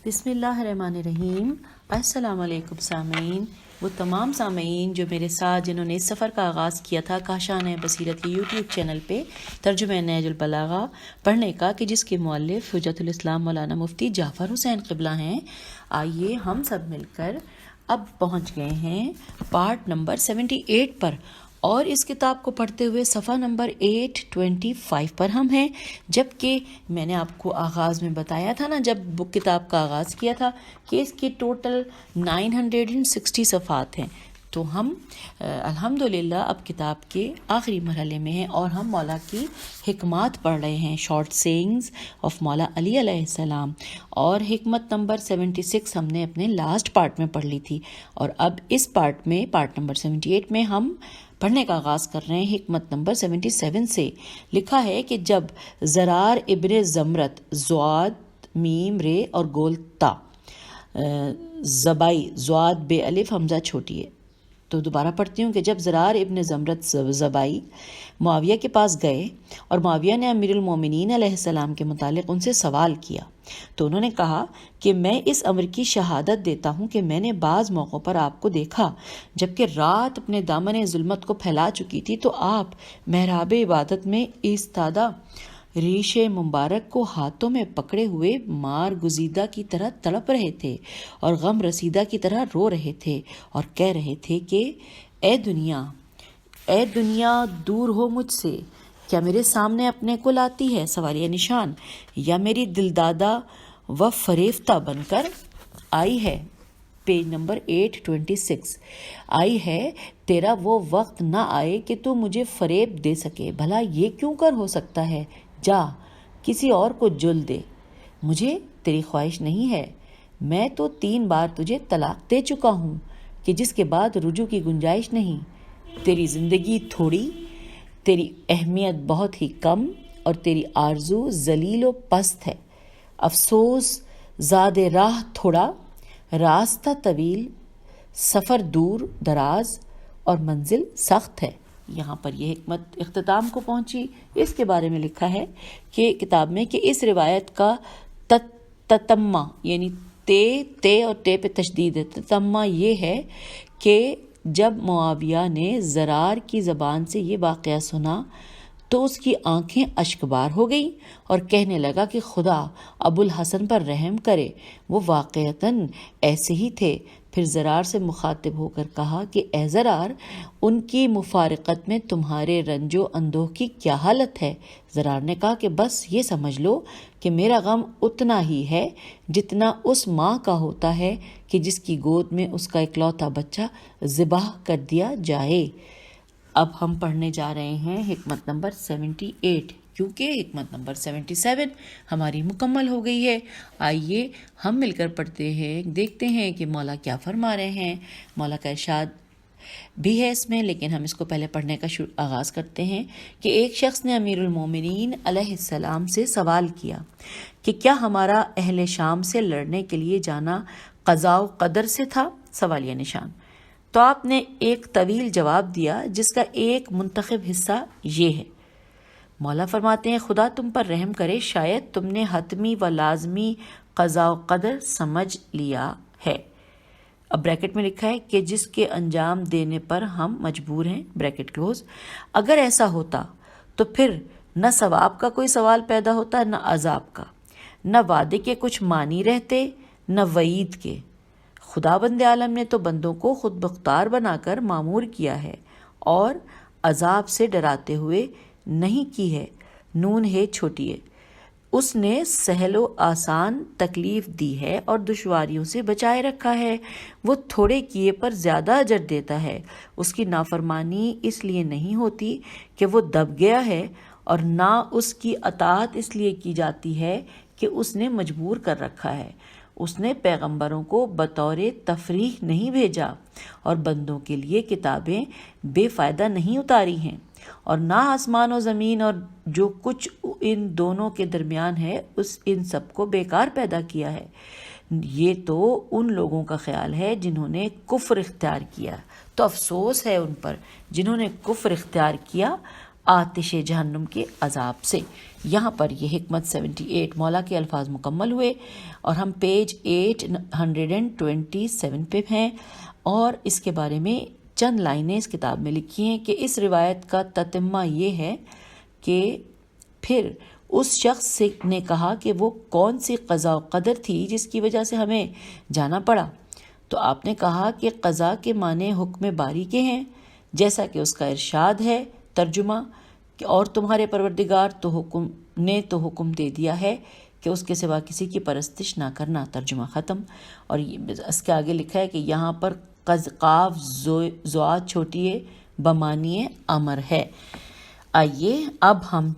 بسم اللہ الرحمن الرحیم۔ السلام علیکم سامعین، وہ تمام سامعین جو میرے ساتھ جنہوں نے اس سفر کا آغاز کیا تھا کاشان بصیرت کے یوٹیوب چینل پہ ترجمہ نہج البلاغہ پڑھنے کا، کہ جس کے مؤلف حجت الاسلام مولانا مفتی جعفر حسین قبلہ ہیں، آئیے ہم سب مل کر اب پہنچ گئے ہیں پارٹ نمبر 78 پر، اور اس کتاب کو پڑھتے ہوئے صفحہ نمبر 825 پر ہم ہیں۔ جبکہ میں نے آپ کو آغاز میں بتایا تھا نا، جب بک کتاب کا آغاز کیا تھا، کہ اس کی ٹوٹل 960 صفحات ہیں، تو ہم الحمدللہ اب کتاب کے آخری مرحلے میں ہیں اور ہم مولا کی حکمات پڑھ رہے ہیں، شارٹ سینگز آف مولا علی علیہ السلام، اور حکمت نمبر 76 ہم نے اپنے لاسٹ پارٹ میں پڑھ لی تھی، اور اب اس پارٹ میں پارٹ نمبر 78 میں ہم پڑھنے کا آغاز کر رہے ہیں حکمت نمبر 77 سے۔ لکھا ہے کہ جب زرار ابن زمرت زواد میم رے اور گول تا زبائی زواد بے الف حمزہ چھوٹی ہے، تو دوبارہ پڑھتی ہوں کہ جب زرار ابن زمرت زبائی معاویہ کے پاس گئے اور معاویہ نے امیر المومنین علیہ السلام کے متعلق ان سے سوال کیا، تو انہوں نے کہا کہ میں اس امر کی شہادت دیتا ہوں کہ میں نے بعض موقعوں پر آپ کو دیکھا جبکہ رات اپنے دامن ظلمت کو پھیلا چکی تھی، تو آپ محراب عبادت میں ایستادہ ریش مبارک کو ہاتھوں میں پکڑے ہوئے مار گزیدہ کی طرح تڑپ رہے تھے اور غم رسیدہ کی طرح رو رہے تھے اور کہہ رہے تھے کہ اے دنیا دور ہو مجھ سے، کیا میرے سامنے اپنے کو لاتی ہے سوالیہ نشان، یا میری دلدادہ و فریفتہ بن کر آئی ہے، پیج نمبر 826 آئی ہے، تیرا وہ وقت نہ آئے کہ تو مجھے فریب دے سکے، بھلا یہ کیوں کر ہو سکتا ہے، جا کسی اور کو جل دے، مجھے تیری خواہش نہیں ہے، میں تو 3 بار تجھے طلاق دے چکا ہوں کہ جس کے بعد رجوع کی گنجائش نہیں، تیری زندگی تھوڑی، تیری اہمیت بہت ہی کم، اور تیری آرزو ذلیل و پست ہے، افسوس زاد راہ تھوڑا، راستہ طویل، سفر دور دراز، اور منزل سخت ہے۔ یہاں پر یہ حکمت اختتام کو پہنچی۔ اس کے بارے میں لکھا ہے کہ کتاب میں کہ اس روایت کا تتمہ، یعنی تے اور تے پہ تشدید ہے، تتمہ یہ ہے کہ جب معاویہ نے زرار کی زبان سے یہ واقعہ سنا تو اس کی آنکھیں اشکبار ہو گئیں اور کہنے لگا کہ خدا ابو الحسن پر رحم کرے، وہ واقعتاً ایسے ہی تھے۔ پھر زرار سے مخاطب ہو کر کہا کہ اے زرار، ان کی مفارقت میں تمہارے رنج و اندوہ کی کیا حالت ہے؟ زرار نے کہا کہ بس یہ سمجھ لو کہ میرا غم اتنا ہی ہے جتنا اس ماں کا ہوتا ہے کہ جس کی گود میں اس کا اکلوتا بچہ ذبح کر دیا جائے۔ اب ہم پڑھنے جا رہے ہیں حکمت نمبر 78، کیونکہ حکمت نمبر 77 ہماری مکمل ہو گئی ہے۔ آئیے ہم مل کر پڑھتے ہیں، دیکھتے ہیں کہ مولا کیا فرما رہے ہیں۔ مولا کا ارشاد بھی ہے اس میں، لیکن ہم اس کو پہلے پڑھنے کا آغاز کرتے ہیں کہ ایک شخص نے امیر المومنین علیہ السلام سے سوال کیا کہ کیا ہمارا اہل شام سے لڑنے کے لیے جانا قضاء و قدر سے تھا؟ سوالیہ نشان۔ تو آپ نے ایک طویل جواب دیا جس کا ایک منتخب حصہ یہ ہے۔ مولا فرماتے ہیں خدا تم پر رحم کرے، شاید تم نے حتمی و لازمی قضاء و قدر سمجھ لیا ہے۔ اب بریکٹ میں لکھا ہے کہ جس کے انجام دینے پر ہم مجبور ہیں، بریکٹ کلوز۔ اگر ایسا ہوتا تو پھر نہ ثواب کا کوئی سوال پیدا ہوتا، نہ عذاب کا، نہ وعدے کے کچھ معنی رہتے، نہ وعید کے۔ خداوند عالم نے تو بندوں کو خود بختار بنا کر معمور کیا ہے اور عذاب سے ڈراتے ہوئے نہیں کی ہے، نون ہے چھوٹی ہے۔ اس نے سہل و آسان تکلیف دی ہے اور دشواریوں سے بچائے رکھا ہے۔ وہ تھوڑے کیے پر زیادہ اجر دیتا ہے۔ اس کی نافرمانی اس لیے نہیں ہوتی کہ وہ دب گیا ہے، اور نہ اس کی اطاعت اس لیے کی جاتی ہے کہ اس نے مجبور کر رکھا ہے۔ اس نے پیغمبروں کو بطور تفریح نہیں بھیجا اور بندوں کے لیے کتابیں بے فائدہ نہیں اتاری ہیں، اور نہ آسمان و زمین اور جو کچھ ان دونوں کے درمیان ہے ان سب کو بیکار پیدا کیا ہے۔ یہ تو ان لوگوں کا خیال ہے جنہوں نے کفر اختیار کیا، تو افسوس ہے ان پر جنہوں نے کفر اختیار کیا۔ آتش جہنم کے عذاب سے۔ یہاں پر یہ حکمت 78 مولا کے الفاظ مکمل ہوئے اور ہم پیج 827 پہ ہیں، اور اس کے بارے میں چند لائنیں اس کتاب میں لکھی ہیں کہ اس روایت کا تتمہ یہ ہے کہ پھر اس شخص نے کہا کہ وہ کون سی قضاء و قدر تھی جس کی وجہ سے ہمیں جانا پڑا؟ تو آپ نے کہا کہ قضاء کے معنی حکم باری کے ہیں، جیسا کہ اس کا ارشاد ہے۔ ترجمہ کہ اور تمہارے پروردگار نے تو حکم دے دیا ہے کہ اس کے سوا کسی کی پرستش نہ کرنا۔ ترجمہ ختم۔ اور اس کے آگے لکھا ہے کہ یہاں پر قاف زوات چھوٹی بمانی امر ہے۔ آئیے اب ہم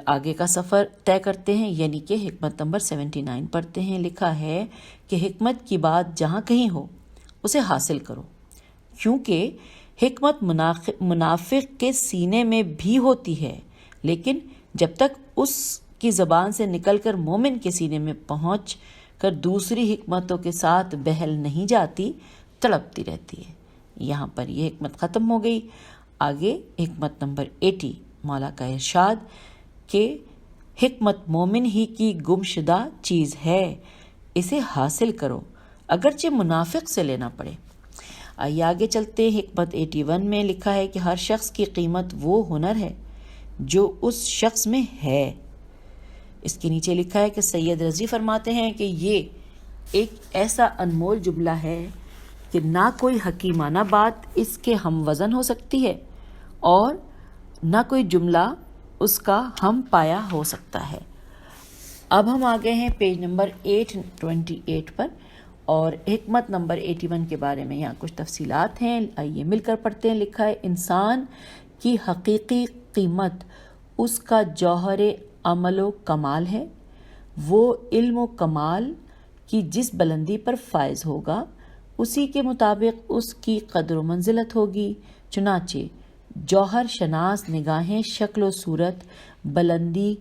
آگے کا سفر طے کرتے ہیں، یعنی کہ حکمت نمبر 79 پڑھتے ہیں۔ لکھا ہے کہ حکمت کی بات جہاں کہیں ہو اسے حاصل کرو، کیونکہ حکمت منافق کے سینے میں بھی ہوتی ہے، لیکن جب تک اس کی زبان سے نکل کر مومن کے سینے میں پہنچ کر دوسری حکمتوں کے ساتھ بہل نہیں جاتی، تڑپتی رہتی ہے۔ یہاں پر یہ حکمت ختم ہو گئی۔ آگے حکمت نمبر 80 مولا کا ارشاد کہ حکمت مومن ہی کی گمشدہ چیز ہے، اسے حاصل کرو اگرچہ منافق سے لینا پڑے۔ آئیے آگے چلتے ہیں۔ حکمت 81 میں لکھا ہے کہ ہر شخص کی قیمت وہ ہنر ہے جو اس شخص میں ہے۔ اس کے نیچے لکھا ہے کہ سید رضوی فرماتے ہیں کہ یہ ایک ایسا انمول جملہ ہے کہ نہ کوئی حکیمانہ بات اس کے ہم وزن ہو سکتی ہے اور نہ کوئی جملہ اس کا ہم پایا ہو سکتا ہے۔ اب ہم آ گئے ہیں پیج نمبر 828 پر، اور حکمت نمبر 81 کے بارے میں یہاں کچھ تفصیلات ہیں، آئیے مل کر پڑھتے ہیں۔ لکھا ہے انسان کی حقیقی قیمت اس کا جوہر عمل و کمال ہے، وہ علم و کمال کی جس بلندی پر فائز ہوگا اسی کے مطابق اس کی قدر و منزلت ہوگی۔ چنانچہ جوہر شناس نگاہیں شکل و صورت، بلندی،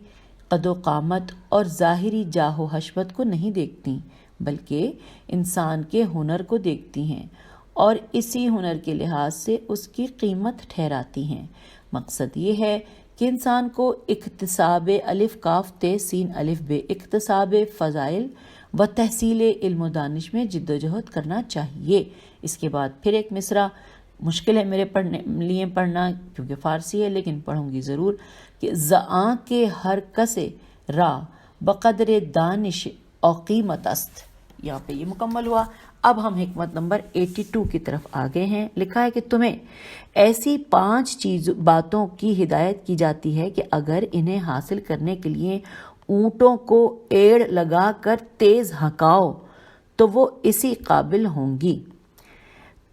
قد و قامت اور ظاہری جاہ و حشمت کو نہیں دیکھتی، بلکہ انسان کے ہنر کو دیکھتی ہیں اور اسی ہنر کے لحاظ سے اس کی قیمت ٹھہراتی ہیں۔ مقصد یہ ہے کہ انسان کو اکتساب الف کاف تے سین الف بے، اکتساب فضائل و تحصیل علم و دانش میں جد و جہد کرنا چاہیے۔ اس کے بعد پھر ایک مصرع مشکل ہے میرے لیے پڑھنا کیونکہ فارسی ہے، لیکن پڑھوں گی ضرور کہ زآں کے ہر کس را بقدر دانش او قیمت است۔ یہاں پہ یہ مکمل ہوا۔ اب ہم حکمت نمبر 82 کی طرف آگے ہیں۔ لکھا ہے کہ تمہیں ایسی 5 باتوں کی ہدایت کی جاتی ہے کہ اگر انہیں حاصل کرنے کے لیے اونٹوں کو ایڑ لگا کر تیز ہنکاؤ تو وہ اسی قابل ہوں گی۔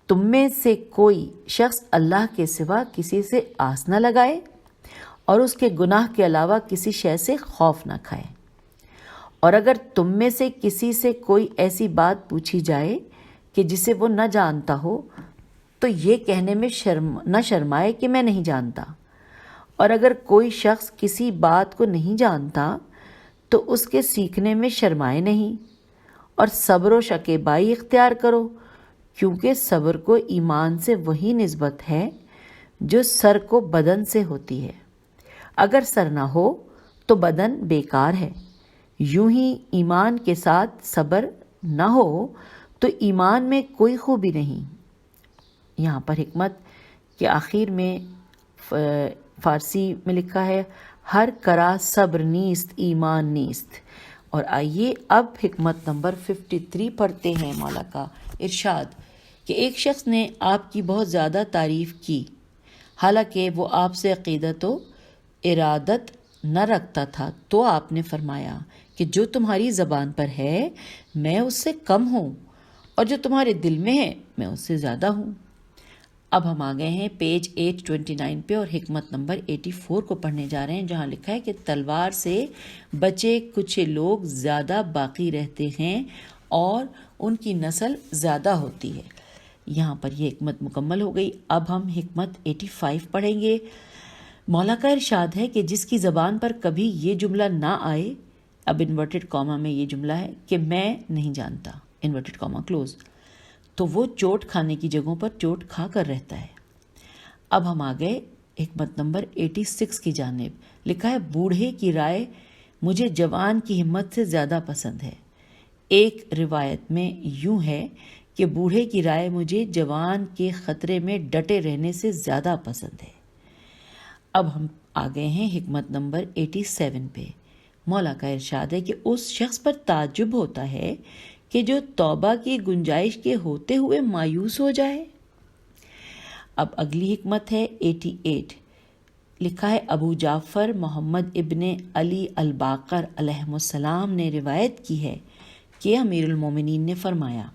تم میں سے کوئی شخص اللہ کے سوا کسی سے آس نہ لگائے اور اس کے گناہ کے علاوہ کسی شے سے خوف نہ کھائے، اور اگر تم میں سے کسی سے کوئی ایسی بات پوچھی جائے کہ جسے وہ نہ جانتا ہو تو یہ کہنے میں نہ شرمائے کہ میں نہیں جانتا، اور اگر کوئی شخص کسی بات کو نہیں جانتا تو اس کے سیکھنے میں شرمائے نہیں، اور صبر و شکیبائی اختیار کرو، کیونکہ صبر کو ایمان سے وہی نسبت ہے جو سر کو بدن سے ہوتی ہے۔ اگر سر نہ ہو تو بدن بیکار ہے، یوں ہی ایمان کے ساتھ صبر نہ ہو تو ایمان میں کوئی خوبی نہیں۔ یہاں پر حکمت کے آخر میں فارسی میں لکھا ہے ہر کرا صبر نیست ایمان نیست۔ اور آئیے اب حکمت نمبر 53 پڑھتے ہیں۔ مولا کا ارشاد کہ ایک شخص نے آپ کی بہت زیادہ تعریف کی، حالانکہ وہ آپ سے عقیدت و ارادت نہ رکھتا تھا، تو آپ نے فرمایا کہ جو تمہاری زبان پر ہے میں اس سے کم ہوں، اور جو تمہارے دل میں ہے میں اس سے زیادہ ہوں۔ اب ہم آ گئے ہیں پیج 829 پہ اور حکمت نمبر 84 کو پڑھنے جا رہے ہیں، جہاں لکھا ہے کہ تلوار سے بچے کچھ لوگ زیادہ باقی رہتے ہیں اور ان کی نسل زیادہ ہوتی ہے۔ یہاں پر یہ حکمت مکمل ہو گئی۔ اب ہم حکمت 85 پڑھیں گے۔ مولا کا ارشاد ہے کہ جس کی زبان پر کبھی یہ جملہ نہ آئے، اب انورٹڈ کاما میں یہ جملہ ہے کہ میں نہیں جانتا، انورٹڈ کاما کلوز، تو وہ چوٹ کھانے کی جگہوں پر چوٹ کھا کر رہتا ہے۔ اب ہم آ گئے حکمت نمبر 86 کی جانب، لکھا ہے بوڑھے کی رائے مجھے جوان کی ہمت سے زیادہ پسند ہے۔ ایک روایت میں یوں ہے کہ بوڑھے کی رائے مجھے جوان کے خطرے میں ڈٹے رہنے سے زیادہ پسند ہے۔ اب ہم آ گئے ہیں حکمت نمبر 87 پہ۔ مولا کا ارشاد ہے کہ اس شخص پر تعجب ہوتا ہے کہ جو توبہ کی گنجائش کے ہوتے ہوئے مایوس ہو جائے۔ اب اگلی حکمت ہے 88، لکھا ہے ابو جعفر محمد ابن علی الباقر علیہ السلام نے روایت کی ہے کہ امیر المومنین نے فرمایا،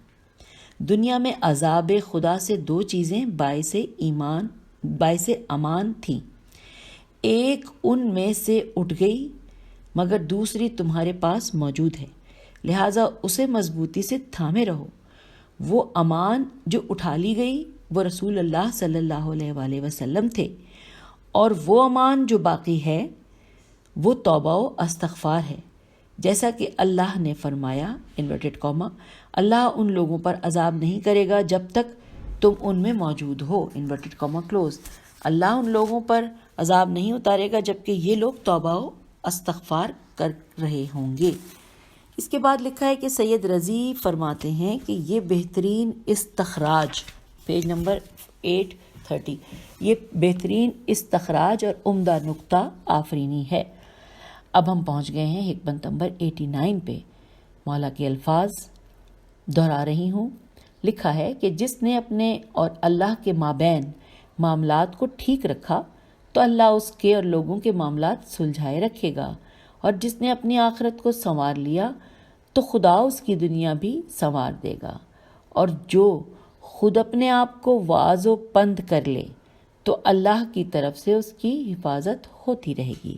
دنیا میں عذاب خدا سے دو چیزیں باعث امان تھیں، ایک ان میں سے اٹھ گئی مگر دوسری تمہارے پاس موجود ہے، لہٰذا اسے مضبوطی سے تھامے رہو۔ وہ امان جو اٹھا لی گئی وہ رسول اللہ صلی اللہ علیہ وآلہ وسلم تھے، اور وہ امان جو باقی ہے وہ توبہ و استغفار ہے، جیسا کہ اللہ نے فرمایا انورٹڈ کاما، اللہ ان لوگوں پر عذاب نہیں کرے گا جب تک تم ان میں موجود ہو، انورٹڈ کاما کلوز۔ اللہ ان لوگوں پر عذاب نہیں اتارے گا جبکہ یہ لوگ توبہ و استغفار کر رہے ہوں گے۔ اس کے بعد لکھا ہے کہ سید رضی فرماتے ہیں کہ یہ بہترین استخراج، پیج نمبر 830، یہ بہترین استخراج اور عمدہ نکتہ آفرینی ہے۔ اب ہم پہنچ گئے ہیں حکمت نمبر 89 پہ۔ مولا کے الفاظ دہرا رہی ہوں، لکھا ہے کہ جس نے اپنے اور اللہ کے مابین معاملات کو ٹھیک رکھا تو اللہ اس کے اور لوگوں کے معاملات سلجھائے رکھے گا، اور جس نے اپنی آخرت کو سنوار لیا تو خدا اس کی دنیا بھی سنوار دے گا، اور جو خود اپنے آپ کو واعظ و پند کر لے تو اللہ کی طرف سے اس کی حفاظت ہوتی رہے گی۔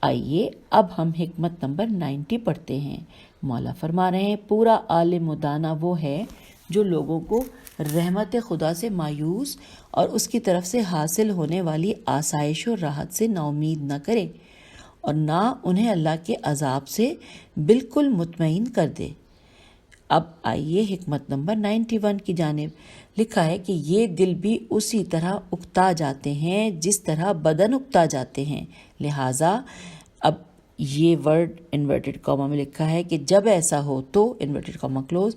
آئیے اب ہم حکمت نمبر 90 پڑھتے ہیں۔ مولا فرما رہے ہیں پورا عالم و دانا وہ ہے جو لوگوں کو رحمت خدا سے مایوس اور اس کی طرف سے حاصل ہونے والی آسائش و راحت سے نا امید نہ کرے، اور نہ انہیں اللہ کے عذاب سے بالکل مطمئن کر دے۔ اب آئیے حکمت نمبر 91 کی جانب، لکھا ہے کہ یہ دل بھی اسی طرح اکتا جاتے ہیں جس طرح بدن اکتا جاتے ہیں، لہٰذا اب یہ ورڈ انورٹڈ کاما میں لکھا ہے کہ جب ایسا ہو تو انورٹڈ کاما کلوز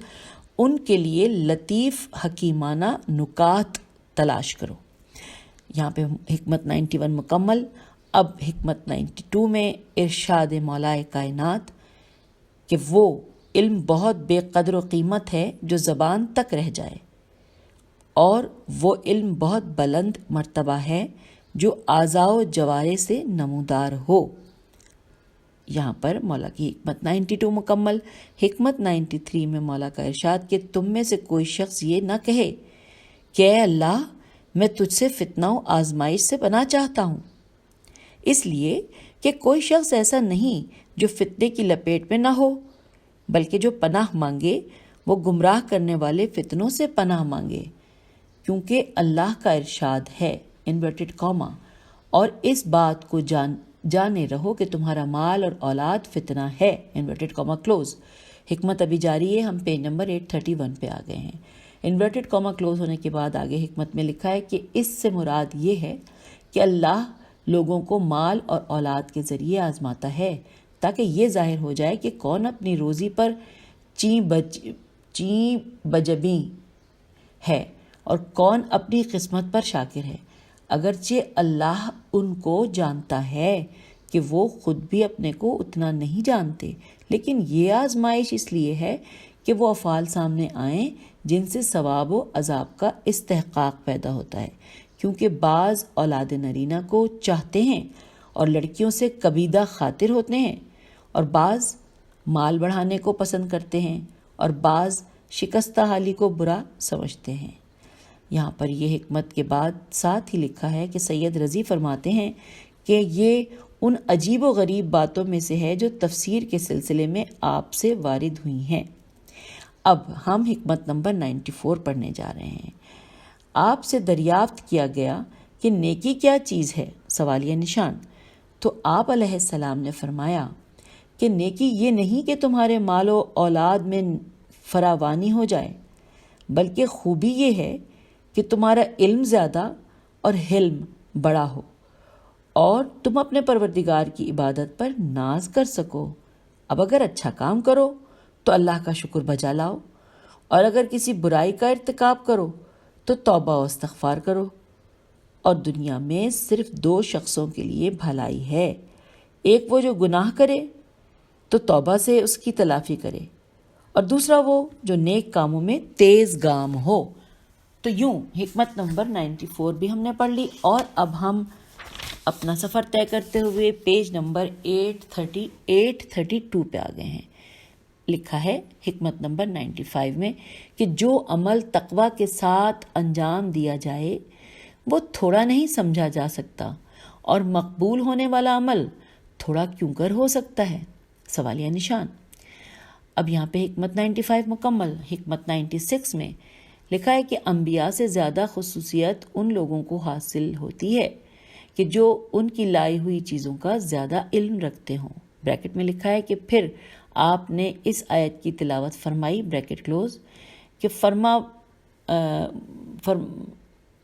ان کے لیے لطیف حکیمانہ نکات تلاش کرو۔ یہاں پہ حکمت 91 مکمل۔ اب حکمت 92 میں ارشاد مولائے کائنات کہ وہ علم بہت بے قدر و قیمت ہے جو زبان تک رہ جائے، اور وہ علم بہت بلند مرتبہ ہے جو اعضاء و جوارے سے نمودار ہو۔ یہاں پر مولا کی حکمت 92 مکمل۔ حکمت 93 میں مولا کا ارشاد کہ تم میں سے کوئی شخص یہ نہ کہے کہ اے اللہ میں تجھ سے فتنہ و آزمائش سے پناہ چاہتا ہوں، اس لیے کہ کوئی شخص ایسا نہیں جو فتنے کی لپیٹ میں نہ ہو، بلکہ جو پناہ مانگے وہ گمراہ کرنے والے فتنوں سے پناہ مانگے، کیونکہ اللہ کا ارشاد ہے انورٹڈ کاما، اور اس بات کو جانے رہو کہ تمہارا مال اور اولاد فتنہ ہے، انورٹڈ کاما کلوز۔ حکمت ابھی جاری ہے، ہم پیج نمبر 831 پہ آ گئے ہیں۔ انورٹڈ کاما کلوز ہونے کے بعد آگے حکمت میں لکھا ہے کہ اس سے مراد یہ ہے کہ اللہ لوگوں کو مال اور اولاد کے ذریعے آزماتا ہے تاکہ یہ ظاہر ہو جائے کہ کون اپنی روزی پر چیں بجبیں ہے اور کون اپنی قسمت پر شاکر ہے، اگرچہ اللہ ان کو جانتا ہے کہ وہ خود بھی اپنے کو اتنا نہیں جانتے، لیکن یہ آزمائش اس لیے ہے کہ وہ افعال سامنے آئیں جن سے ثواب و عذاب کا استحقاق پیدا ہوتا ہے، کیونکہ بعض اولاد نرینہ کو چاہتے ہیں اور لڑکیوں سے کبیدہ خاطر ہوتے ہیں، اور بعض مال بڑھانے کو پسند کرتے ہیں اور بعض شکستہ حالی کو برا سمجھتے ہیں۔ یہاں پر یہ حکمت کے بعد ساتھ ہی لکھا ہے کہ سید رضی فرماتے ہیں کہ یہ ان عجیب و غریب باتوں میں سے ہے جو تفسیر کے سلسلے میں آپ سے وارد ہوئی ہیں۔ اب ہم حکمت نمبر 94 پڑھنے جا رہے ہیں۔ آپ سے دریافت کیا گیا کہ نیکی کیا چیز ہے؟ سوالیہ نشان۔ تو آپ علیہ السلام نے فرمایا کہ نیکی یہ نہیں کہ تمہارے مال و اولاد میں فراوانی ہو جائے، بلکہ خوبی یہ ہے کہ تمہارا علم زیادہ اور حلم بڑا ہو، اور تم اپنے پروردگار کی عبادت پر ناز کر سکو۔ اب اگر اچھا کام کرو تو اللہ کا شکر بجا لاؤ، اور اگر کسی برائی کا ارتکاب کرو تو توبہ و استغفار کرو۔ اور دنیا میں صرف 2 شخصوں کے لیے بھلائی ہے، ایک وہ جو گناہ کرے تو توبہ سے اس کی تلافی کرے، اور دوسرا وہ جو نیک کاموں میں تیز گام ہو۔ تو یوں حکمت نمبر 94 بھی ہم نے پڑھ لی، اور اب ہم اپنا سفر طے کرتے ہوئے پیج نمبر 832 پہ آ گئے ہیں۔ لکھا ہے حکمت نمبر 95 میں کہ جو عمل تقوی کے ساتھ انجام دیا جائے وہ تھوڑا نہیں سمجھا جا سکتا، اور مقبول ہونے والا عمل تھوڑا کیوں کر ہو سکتا ہے؟ سوالیہ نشان۔ اب یہاں پہ حکمت 95 مکمل۔ حکمت 96 میں لکھا ہے کہ انبیاء سے زیادہ خصوصیت ان لوگوں کو حاصل ہوتی ہے کہ جو ان کی لائی ہوئی چیزوں کا زیادہ علم رکھتے ہوں۔ بریکٹ میں لکھا ہے کہ پھر آپ نے اس آیت کی تلاوت فرمائی، بریکٹ کلوز، کہ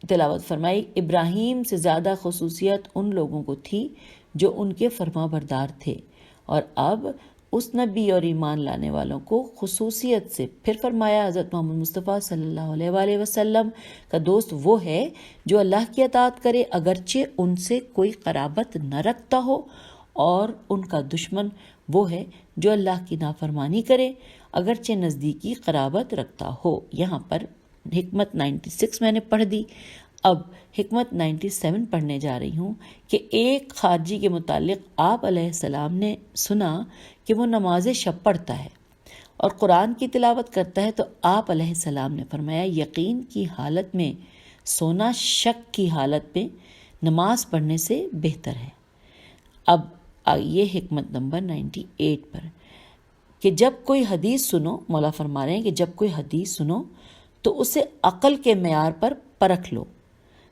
تلاوت فرمائی، ابراہیم سے زیادہ خصوصیت ان لوگوں کو تھی جو ان کے فرما بردار تھے، اور اب اس نبی اور ایمان لانے والوں کو خصوصیت سے پھر فرمایا حضرت محمد مصطفیٰ صلی اللہ علیہ وآلہ وسلم کا دوست وہ ہے جو اللہ کی اطاعت کرے اگرچہ ان سے کوئی قرابت نہ رکھتا ہو، اور ان کا دشمن وہ ہے جو اللہ کی نافرمانی کرے اگرچہ نزدیکی قرابت رکھتا ہو۔ یہاں پر حکمت 96 میں نے پڑھ دی۔ اب حکمت 97 پڑھنے جا رہی ہوں کہ ایک خارجی کے متعلق آپ علیہ السلام نے سنا کہ وہ نماز شب پڑھتا ہے اور قرآن کی تلاوت کرتا ہے، تو آپ علیہ السلام نے فرمایا یقین کی حالت میں سونا شک کی حالت میں نماز پڑھنے سے بہتر ہے۔ اب آئیے حکمت نمبر 98 پر کہ جب کوئی حدیث سنو، مولا فرما رہے ہیں کہ جب کوئی حدیث سنو تو اسے عقل کے معیار پر پرکھ لو،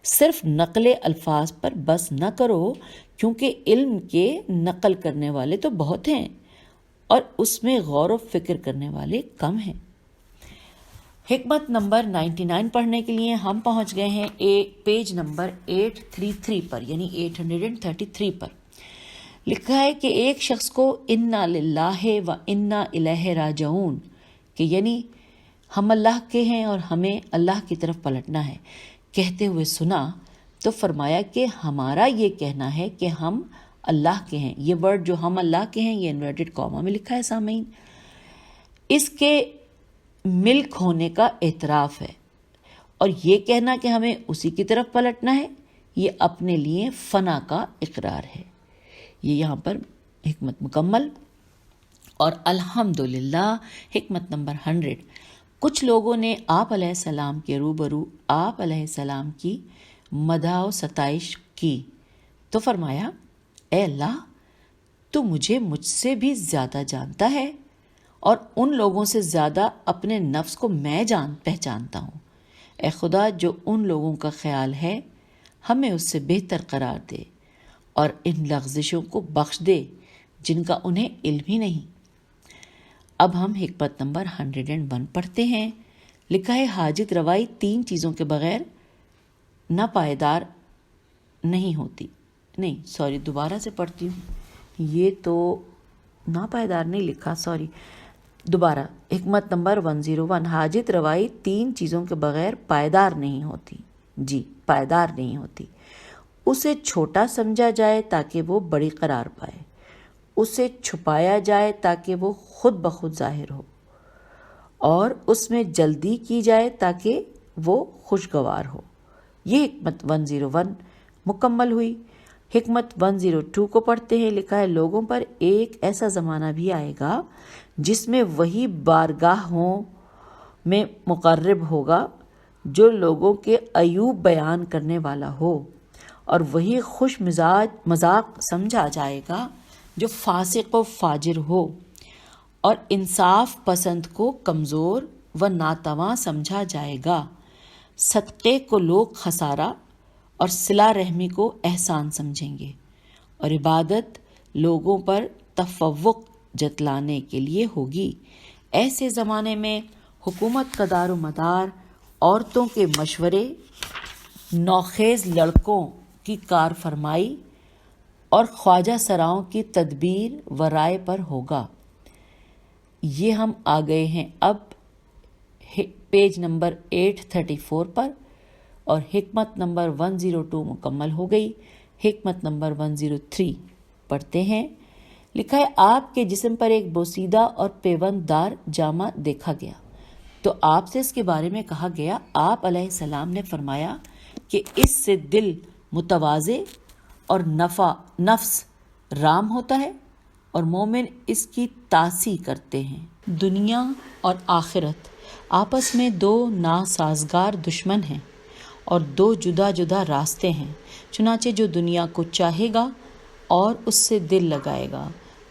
صرف نقل الفاظ پر بس نہ کرو، کیونکہ علم کے نقل کرنے والے تو بہت ہیں اور اس میں غور و فکر کرنے والے کم ہیں۔ حکمت نمبر 99 پڑھنے کے لیے ہم پہنچ گئے ہیں پیج نمبر 833 پر، یعنی 833 پر۔ لکھا ہے کہ ایک شخص کو انا للہ و انا الیہ راجعون، کہ یعنی ہم اللہ کے ہیں اور ہمیں اللہ کی طرف پلٹنا ہے، کہتے ہوئے سنا تو فرمایا کہ ہمارا یہ کہنا ہے کہ ہم اللہ کے ہیں۔ یہ ورڈ جو ہم اللہ کے ہیں یہ انورٹڈ کاما میں لکھا ہے سامعین۔ اس کے ملک ہونے کا اعتراف ہے، اور یہ کہنا کہ ہمیں اسی کی طرف پلٹنا ہے یہ اپنے لیے فنا کا اقرار ہے۔ یہ یہاں پر حکمت مکمل۔ اور الحمدللہ حکمت نمبر 100، کچھ لوگوں نے آپ علیہ السلام کے روبرو آپ علیہ السلام کی مدح و ستائش کی تو فرمایا اے اللہ تو مجھ سے بھی زیادہ جانتا ہے، اور ان لوگوں سے زیادہ اپنے نفس کو میں پہچانتا ہوں۔ اے خدا جو ان لوگوں کا خیال ہے ہمیں اس سے بہتر قرار دے، اور ان لغزشوں کو بخش دے جن کا انہیں علم ہی نہیں۔ اب ہم حکمت نمبر 101 پڑھتے ہیں۔ لکھا ہے حاجت روائی 3 چیزوں کے بغیر نہ پائیدار نہیں ہوتی، دوبارہ سے پڑھتی ہوں، یہ تو ناپائیدار نہیں لکھا، دوبارہ حکمت نمبر 101، حاجت روائی 3 چیزوں کے بغیر پائیدار نہیں ہوتی، پائیدار نہیں ہوتی۔ اسے چھوٹا سمجھا جائے تاکہ وہ بڑی قرار پائے، اسے چھپایا جائے تاکہ وہ خود بخود ظاہر ہو، اور اس میں جلدی کی جائے تاکہ وہ خوشگوار ہو۔ یہ حکمت 101 مکمل ہوئی۔ حکمت 102 کو پڑھتے ہیں۔ لکھا ہے لوگوں پر ایک ایسا زمانہ بھی آئے گا جس میں وہی بارگاہوں میں مقرب ہوگا جو لوگوں کے عیوب بیان کرنے والا ہو، اور وہی خوش مذاق سمجھا جائے گا جو فاسق و فاجر ہو، اور انصاف پسند کو کمزور و ناتواں سمجھا جائے گا۔ صدقے کو لوگ خسارہ اور صلہ رحمی کو احسان سمجھیں گے، اور عبادت لوگوں پر تفوق جتلانے کے لیے ہوگی۔ ایسے زمانے میں حکومت کا دار و مدار عورتوں کے مشورے، نوخیز لڑکوں کی کار فرمائی، اور خواجہ سراؤں کی تدبیر و رائے پر ہوگا۔ یہ ہم آ گئے ہیں اب پیج نمبر 834 پر، اور حکمت نمبر 102 مکمل ہو گئی۔ حکمت نمبر 103 پڑھتے ہیں۔ لکھا ہے آپ کے جسم پر ایک بوسیدہ اور پیوند دار جامہ دیکھا گیا، تو آپ سے اس کے بارے میں کہا گیا۔ آپ علیہ السلام نے فرمایا کہ اس سے دل متواضع اور نفس رام ہوتا ہے، اور مومن اس کی تاسی کرتے ہیں۔ دنیا اور آخرت آپس میں دو ناسازگار دشمن ہیں اور دو جدا جدا راستے ہیں، چنانچہ جو دنیا کو چاہے گا اور اس سے دل لگائے گا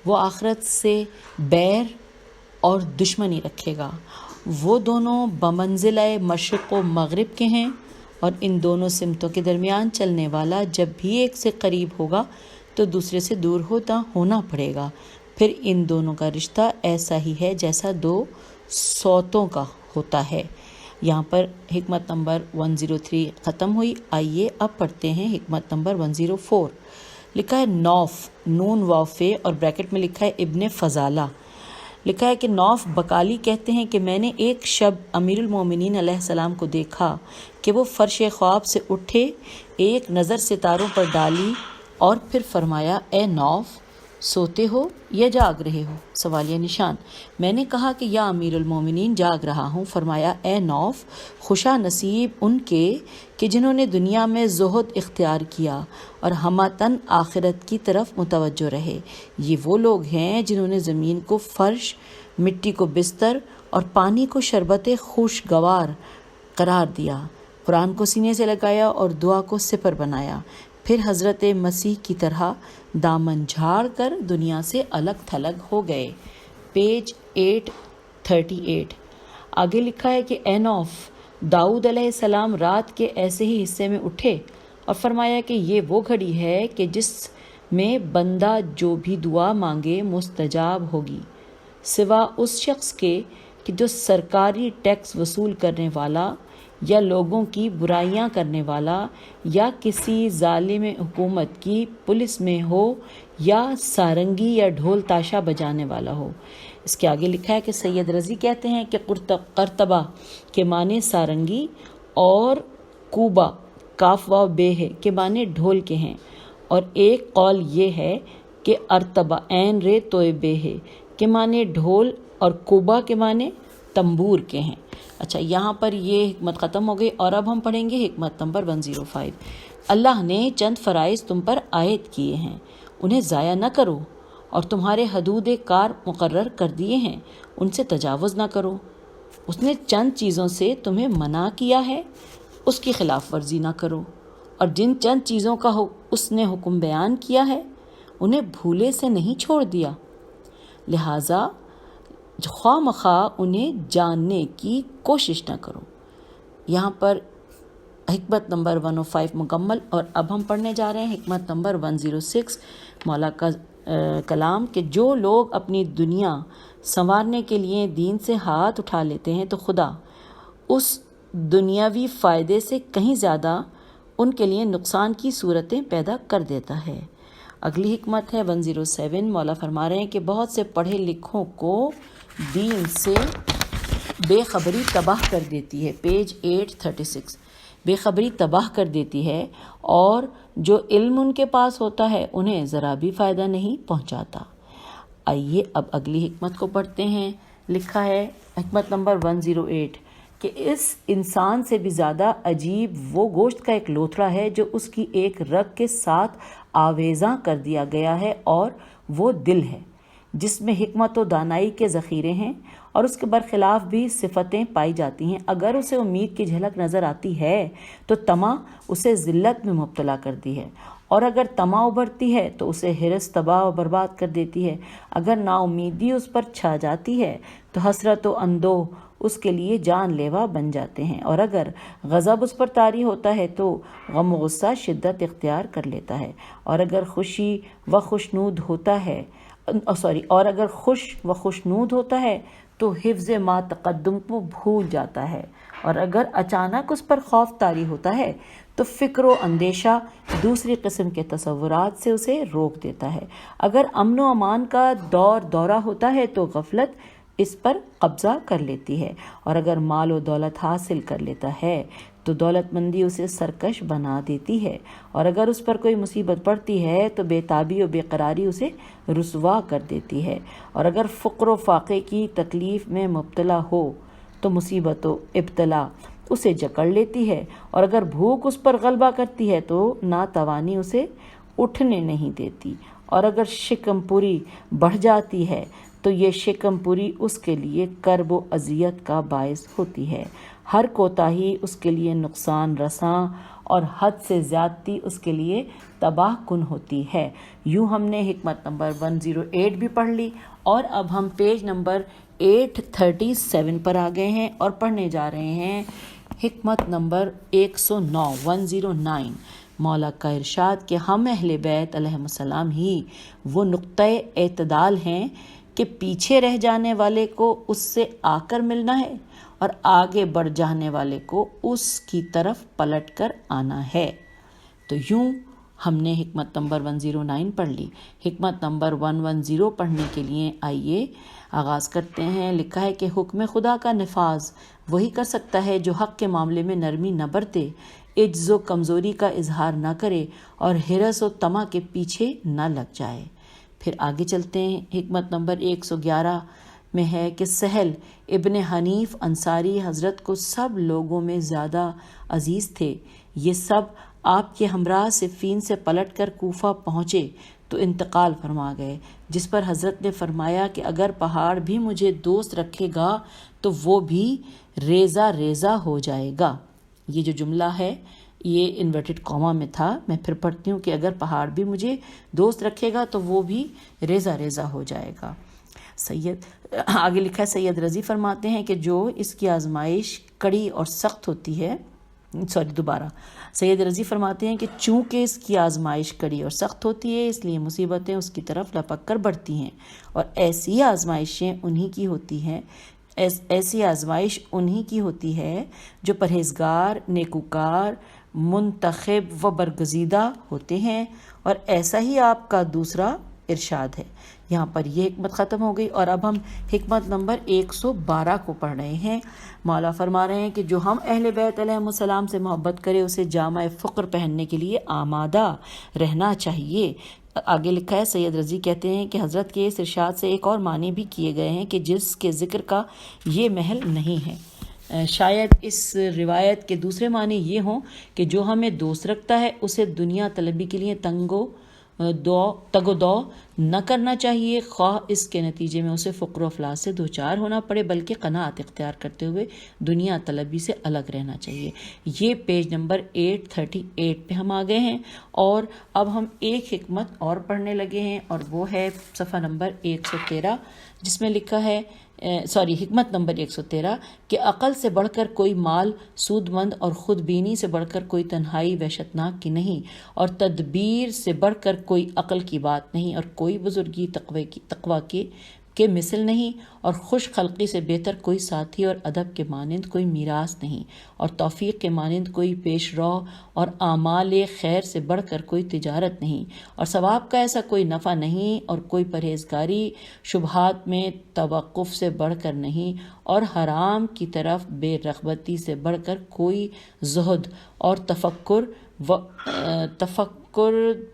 وہ آخرت سے بیر اور دشمنی رکھے گا۔ وہ دونوں بمنزلہ مشرق و مغرب کے ہیں، اور ان دونوں سمتوں کے درمیان چلنے والا جب بھی ایک سے قریب ہوگا تو دوسرے سے دور ہونا پڑے گا۔ پھر ان دونوں کا رشتہ ایسا ہی ہے جیسا دو سوتوں کا ہوتا ہے۔ یہاں پر حکمت نمبر 103 ختم ہوئی۔ آئیے اب پڑھتے ہیں حکمت نمبر 104۔ لکھا ہے نوف، نون وافے اور بریکٹ میں لکھا ہے ابن فضالہ۔ لکھا ہے کہ نوف بکالی کہتے ہیں کہ میں نے ایک شب امیر المومنین علیہ السلام کو دیکھا کہ وہ فرش خواب سے اٹھے، ایک نظر ستاروں پر ڈالی اور پھر فرمایا اے نوف سوتے ہو یا جاگ رہے ہو؟ سوالیہ نشان۔ میں نے کہا کہ یا امیر المومنین جاگ رہا ہوں۔ فرمایا اے نوف خوشا نصیب ان کے کہ جنہوں نے دنیا میں زہد اختیار کیا اور ہمتاً آخرت کی طرف متوجہ رہے۔ یہ وہ لوگ ہیں جنہوں نے زمین کو فرش، مٹی کو بستر اور پانی کو شربت خوشگوار قرار دیا، قرآن کو سینے سے لگایا اور دعا کو سپر بنایا، پھر حضرت مسیح کی طرح دامن جھاڑ کر دنیا سے الگ تھلگ ہو گئے۔ پیج 838۔ آگے لکھا ہے کہ اے نوف داؤد علیہ السلام رات کے ایسے ہی حصے میں اٹھے اور فرمایا کہ یہ وہ گھڑی ہے کہ جس میں بندہ جو بھی دعا مانگے مستجاب ہوگی، سوا اس شخص کے کہ جو سرکاری ٹیکس وصول کرنے والا یا لوگوں کی برائیاں کرنے والا یا کسی ظالم حکومت کی پولیس میں ہو یا سارنگی یا ڈھول تاشا بجانے والا ہو۔ اس کے آگے لکھا ہے کہ سید رضی کہتے ہیں کہ قرطبہ کے معنی سارنگی اور کوبا کاف و بے ہے کے معنی ڈھول کے ہیں، اور ایک قول یہ ہے کہ ارتبہ عین رے توئے بے ہے کے معنی ڈھول اور کوبا کے معنی تنبور کے ہیں۔ اچھا، یہاں پر یہ حکمت ختم ہو گئی، اور اب ہم پڑھیں گے حکمت نمبر 105۔ اللہ نے چند فرائض تم پر عائد کیے ہیں، انہیں ضائع نہ کرو، اور تمہارے حدود کار مقرر کر دیے ہیں، ان سے تجاوز نہ کرو۔ اس نے چند چیزوں سے تمہیں منع کیا ہے، اس کی خلاف ورزی نہ کرو، اور جن چند چیزوں کا اس نے حکم بیان کیا ہے انہیں بھولے سے نہیں چھوڑ دیا، لہٰذا خواہ مخواہ انہیں جاننے کی کوشش نہ کرو۔ یہاں پر حکمت نمبر 105 مکمل، اور اب ہم پڑھنے جا رہے ہیں حکمت نمبر 106۔ مولا کا کلام کہ جو لوگ اپنی دنیا سنوارنے کے لیے دین سے ہاتھ اٹھا لیتے ہیں تو خدا اس دنیاوی فائدے سے کہیں زیادہ ان کے لیے نقصان کی صورتیں پیدا کر دیتا ہے۔ اگلی حکمت ہے 107۔ مولا فرما رہے ہیں کہ بہت سے پڑھے لکھوں کو دین سے بے خبری تباہ کر دیتی ہے۔ پیج 836۔ بے خبری تباہ کر دیتی ہے، اور جو علم ان کے پاس ہوتا ہے انہیں ذرا بھی فائدہ نہیں پہنچاتا۔ آئیے اب اگلی حکمت کو پڑھتے ہیں۔ لکھا ہے حکمت نمبر 108 کہ اس انسان سے بھی زیادہ عجیب وہ گوشت کا ایک لوتھڑا ہے جو اس کی ایک رگ کے ساتھ آویزاں کر دیا گیا ہے، اور وہ دل ہے جس میں حکمت و دانائی کے ذخیرے ہیں، اور اس کے برخلاف بھی صفتیں پائی جاتی ہیں۔ اگر اسے امید کی جھلک نظر آتی ہے تو طمع اسے ذلت میں مبتلا کرتی ہے، اور اگر طمع ابھرتی ہے تو اسے حرص تباہ و برباد کر دیتی ہے۔ اگر نا امیدی اس پر چھا جاتی ہے تو حسرت و اندوہ اس کے لیے جان لیوا بن جاتے ہیں، اور اگر غضب اس پر طاری ہوتا ہے تو غم و غصہ شدت اختیار کر لیتا ہے، اور اگر خوش و خوشنود ہوتا ہے تو حفظ ما تقدم کو بھول جاتا ہے، اور اگر اچانک اس پر خوف طاری ہوتا ہے تو فکر و اندیشہ دوسری قسم کے تصورات سے اسے روک دیتا ہے۔ اگر امن و امان کا دورہ ہوتا ہے تو غفلت اس پر قبضہ کر لیتی ہے، اور اگر مال و دولت حاصل کر لیتا ہے تو دولت مندی اسے سرکش بنا دیتی ہے، اور اگر اس پر کوئی مصیبت پڑتی ہے تو بے تابی و بے قراری اسے رسوا کر دیتی ہے، اور اگر فقر و فاقے کی تکلیف میں مبتلا ہو تو مصیبت و ابتلا اسے جکڑ لیتی ہے، اور اگر بھوک اس پر غلبہ کرتی ہے تو ناتوانی اسے اٹھنے نہیں دیتی، اور اگر شکم پوری بڑھ جاتی ہے تو یہ شکم پوری اس کے لیے کرب و اذیت کا باعث ہوتی ہے۔ ہر کوتاہی اس کے لیے نقصان رساں اور حد سے زیادتی اس کے لیے تباہ کن ہوتی ہے۔ یوں ہم نے حکمت نمبر 108 بھی پڑھ لی، اور اب ہم پیج نمبر 837 پر آ گئے ہیں اور پڑھنے جا رہے ہیں حکمت نمبر 109 مولا کا ارشاد کہ ہم اہل بیت علیہ السلام ہی وہ نقطۂ اعتدال ہیں کہ پیچھے رہ جانے والے کو اس سے آ کر ملنا ہے اور آگے بڑھ جانے والے کو اس کی طرف پلٹ کر آنا ہے۔ تو یوں ہم نے حکمت نمبر 109 پڑھ لی۔ حکمت نمبر 110 پڑھنے کے لیے آئیے آغاز کرتے ہیں۔ لکھا ہے کہ حکم خدا کا نفاذ وہی کر سکتا ہے جو حق کے معاملے میں نرمی نہ برتے، عجز و کمزوری کا اظہار نہ کرے اور ہرس و طمع کے پیچھے نہ لگ جائے۔ پھر آگے چلتے ہیں۔ حکمت نمبر 111 میں ہے کہ سہل ابن حنیف انصاری حضرت کو سب لوگوں میں زیادہ عزیز تھے۔ یہ سب آپ کے ہمراہ صفین سے پلٹ کر کوفہ پہنچے تو انتقال فرما گئے، جس پر حضرت نے فرمایا کہ اگر پہاڑ بھی مجھے دوست رکھے گا تو وہ بھی ریزہ ریزہ ہو جائے گا۔ یہ جو جملہ ہے یہ انورٹڈ کاما میں تھا، میں پھر پڑھتی ہوں کہ اگر پہاڑ بھی مجھے دوست رکھے گا تو وہ بھی ریزہ ریزہ ہو جائے گا۔ آگے لکھا ہے سید رضی فرماتے ہیں کہ جو اس کی آزمائش کڑی اور سخت ہوتی ہے، سید رضی فرماتے ہیں کہ چونکہ اس کی آزمائش کڑی اور سخت ہوتی ہے اس لیے مصیبتیں اس کی طرف لپک کر بڑھتی ہیں، اور ایسی آزمائش انہی کی ہوتی ہے جو پرہیزگار، نیکوکار، منتخب و برگزیدہ ہوتے ہیں، اور ایسا ہی آپ کا دوسرا ارشاد ہے۔ یہاں پر یہ حکمت ختم ہو گئی، اور اب ہم حکمت نمبر 112 کو پڑھ رہے ہیں۔ مولا فرما رہے ہیں کہ جو ہم اہل بیت علیہ السلام سے محبت کرے اسے جامع فقر پہننے کے لیے آمادہ رہنا چاہیے۔ آگے لکھا ہے سید رضی کہتے ہیں کہ حضرت کے اس ارشاد سے ایک اور معنی بھی کیے گئے ہیں کہ جس کے ذکر کا یہ محل نہیں ہے۔ شاید اس روایت کے دوسرے معنی یہ ہوں کہ جو ہمیں دوست رکھتا ہے اسے دنیا طلبی کے لیے تگ و دو نہ کرنا چاہیے، خواہ اس کے نتیجے میں اسے فقر و افلاس سے دوچار ہونا پڑے، بلکہ قناعت اختیار کرتے ہوئے دنیا طلبی سے الگ رہنا چاہیے۔ یہ پیج نمبر 838 پہ ہم آ گئے ہیں، اور اب ہم ایک حکمت اور پڑھنے لگے ہیں، اور وہ ہے صفحہ نمبر 113 جس میں لکھا ہے حکمت نمبر 113 کہ عقل سے بڑھ کر کوئی مال سود مند، اور خود بینی سے بڑھ کر کوئی تنہائی وحشتناک کی نہیں، اور تدبیر سے بڑھ کر کوئی عقل کی بات نہیں، اور کوئی بزرگی تقوی کے مثل نہیں، اور خوش خلقی سے بہتر کوئی ساتھی، اور ادب کے مانند کوئی میراث نہیں، اور توفیق کے مانند کوئی پیش رو، اور اعمال خیر سے بڑھ کر کوئی تجارت نہیں، اور ثواب کا ایسا کوئی نفع نہیں، اور کوئی پرہیزگاری شبہات میں توقف سے بڑھ کر نہیں، اور حرام کی طرف بے رغبتی سے بڑھ کر کوئی زہد، اور تفکر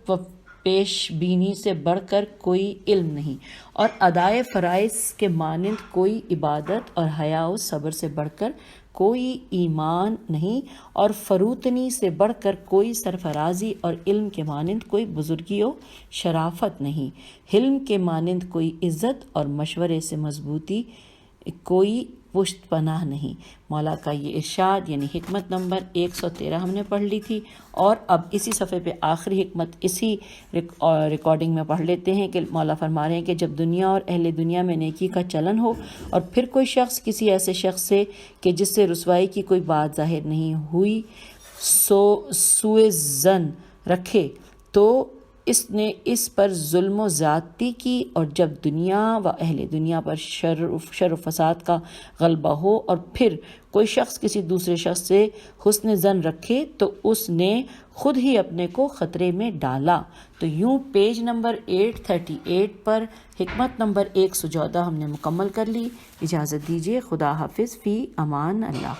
و پیش بینی سے بڑھ کر کوئی علم نہیں، اور ادائے فرائض کے مانند کوئی عبادت، اور حیا و صبر سے بڑھ کر کوئی ایمان نہیں، اور فروتنی سے بڑھ کر کوئی سرفرازی، اور علم کے مانند کوئی بزرگی و شرافت نہیں، حلم کے مانند کوئی عزت، اور مشورے سے مضبوطی کوئی پشت پناہ نہیں۔ مولا کا یہ ارشاد یعنی حکمت نمبر 113 ہم نے پڑھ لی تھی، اور اب اسی صفحے پہ آخری حکمت اسی ریکارڈنگ میں پڑھ لیتے ہیں کہ مولا فرما رہے ہیں کہ جب دنیا اور اہل دنیا میں نیکی کا چلن ہو، اور پھر کوئی شخص کسی ایسے شخص سے کہ جس سے رسوائی کی کوئی بات ظاہر نہیں ہوئی سوء ظن رکھے، تو اس نے اس پر ظلم و زیادتی کی، اور جب دنیا و اہل دنیا پر شر و فساد کا غلبہ ہو اور پھر کوئی شخص کسی دوسرے شخص سے حسن ظن رکھے تو اس نے خود ہی اپنے کو خطرے میں ڈالا۔ تو یوں پیج نمبر 838 پر حکمت نمبر 114 ہم نے مکمل کر لی۔ اجازت دیجیے، خدا حافظ، فی امان اللہ۔